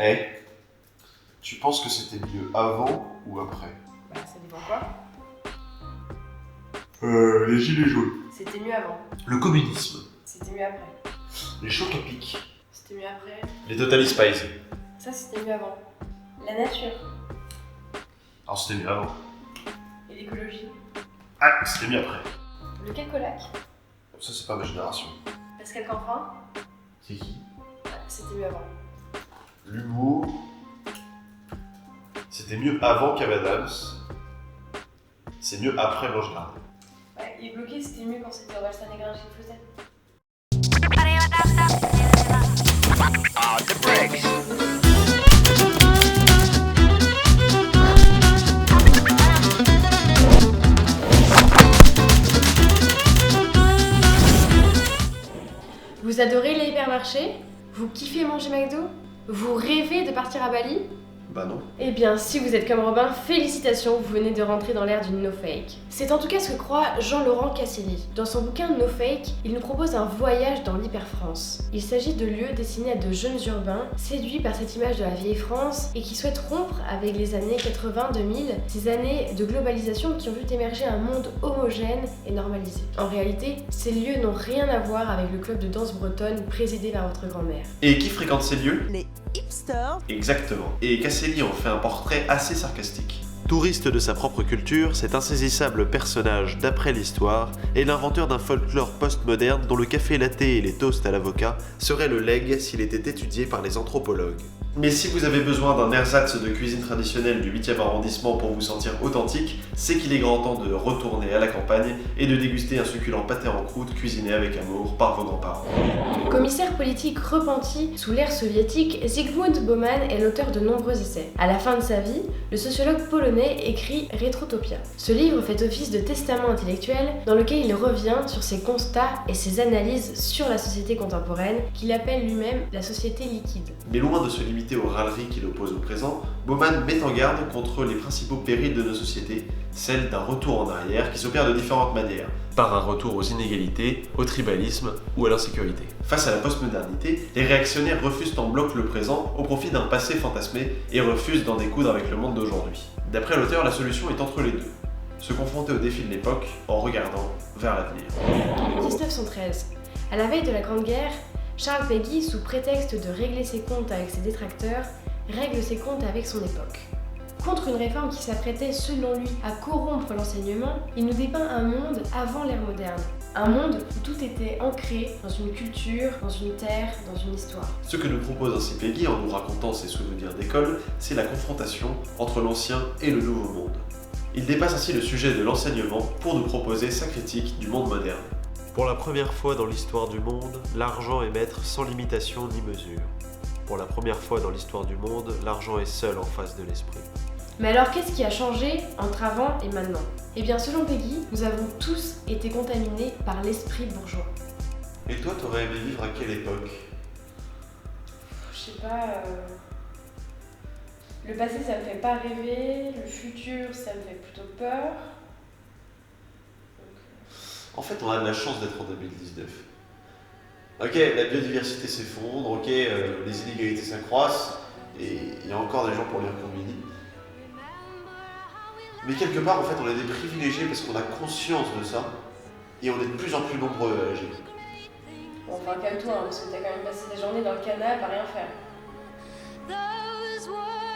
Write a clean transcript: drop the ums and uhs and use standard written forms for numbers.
Eh, tu penses que c'était mieux avant ou après? Bah, ça dépend quoi. Les gilets jaunes. C'était mieux avant. Le communisme. C'était mieux après. Les chocs à pic. C'était mieux après. Les Total Spies. Ça, c'était mieux avant. La nature. Alors c'était mieux avant. Et l'écologie. Ah, c'était mieux après. Le cacolac. Ça c'est pas ma génération. Pascal Canfin. C'est qui? C'était mieux avant. L'humour. C'était mieux avant Kev Adams. C'est mieux après Blanche Gardin. Ouais, et bloqué, c'était mieux quand c'était Orelsan et Grinch qui le faisaient. Vous adorez les hypermarchés? Vous kiffez manger McDo? Vous rêvez de partir à Bali? Bah non. Eh bien, si vous êtes comme Robin, félicitations, vous venez de rentrer dans l'ère du no-fake. C'est en tout cas ce que croit Jean-Laurent Casselli. Dans son bouquin No-Fake, il nous propose un voyage dans l'hyper-France. Il s'agit de lieux destinés à de jeunes urbains, séduits par cette image de la vieille France et qui souhaitent rompre avec les années 80-2000, ces années de globalisation qui ont vu émerger un monde homogène et normalisé. En réalité, ces lieux n'ont rien à voir avec le club de danse bretonne présidé par votre grand-mère. Et qui fréquente ces lieux? Les hipsters. Exactement. Et Casselli en fait un portrait assez sarcastique. Touriste de sa propre culture, cet insaisissable personnage d'après l'histoire est l'inventeur d'un folklore postmoderne dont le café latte et les toasts à l'avocat seraient le legs s'il était étudié par les anthropologues. Mais si vous avez besoin d'un ersatz de cuisine traditionnelle du 8e arrondissement pour vous sentir authentique, c'est qu'il est grand temps de retourner à la campagne et de déguster un succulent pâté en croûte cuisiné avec amour par vos grands-parents. Commissaire politique repenti sous l'ère soviétique, Zygmunt Bauman est l'auteur de nombreux essais. À la fin de sa vie, le sociologue polonais écrit Rétrotopia. Ce livre fait office de testament intellectuel dans lequel il revient sur ses constats et ses analyses sur la société contemporaine qu'il appelle lui-même la société liquide. Mais loin de se limiter aux râleries qu'il oppose au présent, Bauman met en garde contre les principaux périls de nos sociétés, celle d'un retour en arrière qui s'opère de différentes manières, par un retour aux inégalités, au tribalisme ou à l'insécurité. Face à la postmodernité, les réactionnaires refusent en bloc le présent au profit d'un passé fantasmé et refusent d'en découdre avec le monde d'aujourd'hui. D'après l'auteur, la solution est entre les deux. Se confronter aux défis de l'époque en regardant vers l'avenir. 1913. À la veille de la Grande Guerre, Charles Péguy, sous prétexte de régler ses comptes avec ses détracteurs, règle ses comptes avec son époque. Contre une réforme qui s'apprêtait, selon lui, à corrompre l'enseignement, il nous dépeint un monde avant l'ère moderne. Un monde où tout était ancré dans une culture, dans une terre, dans une histoire. Ce que nous propose ainsi Péguy en nous racontant ses souvenirs d'école, c'est la confrontation entre l'ancien et le nouveau monde. Il dépasse ainsi le sujet de l'enseignement pour nous proposer sa critique du monde moderne. Pour la première fois dans l'histoire du monde, l'argent est maître sans limitation ni mesure. Pour la première fois dans l'histoire du monde, l'argent est seul en face de l'esprit. Mais alors qu'est-ce qui a changé entre avant et maintenant? Eh bien selon Péguy, nous avons tous été contaminés par l'esprit bourgeois. Et toi, t'aurais aimé vivre à quelle époque? Je sais pas... Le passé ça me fait pas rêver, le futur ça me fait plutôt peur. En fait, on a de la chance d'être en 2019. Ok, la biodiversité s'effondre, ok, les inégalités s'accroissent, et il y a encore des gens pour lire Combini. Mais quelque part, en fait, on est des privilégiés parce qu'on a conscience de ça, et on est de plus en plus nombreux à agir. Bon, enfin calme-toi, parce que t'as quand même passé ta journée dans le canapé à rien faire. Those words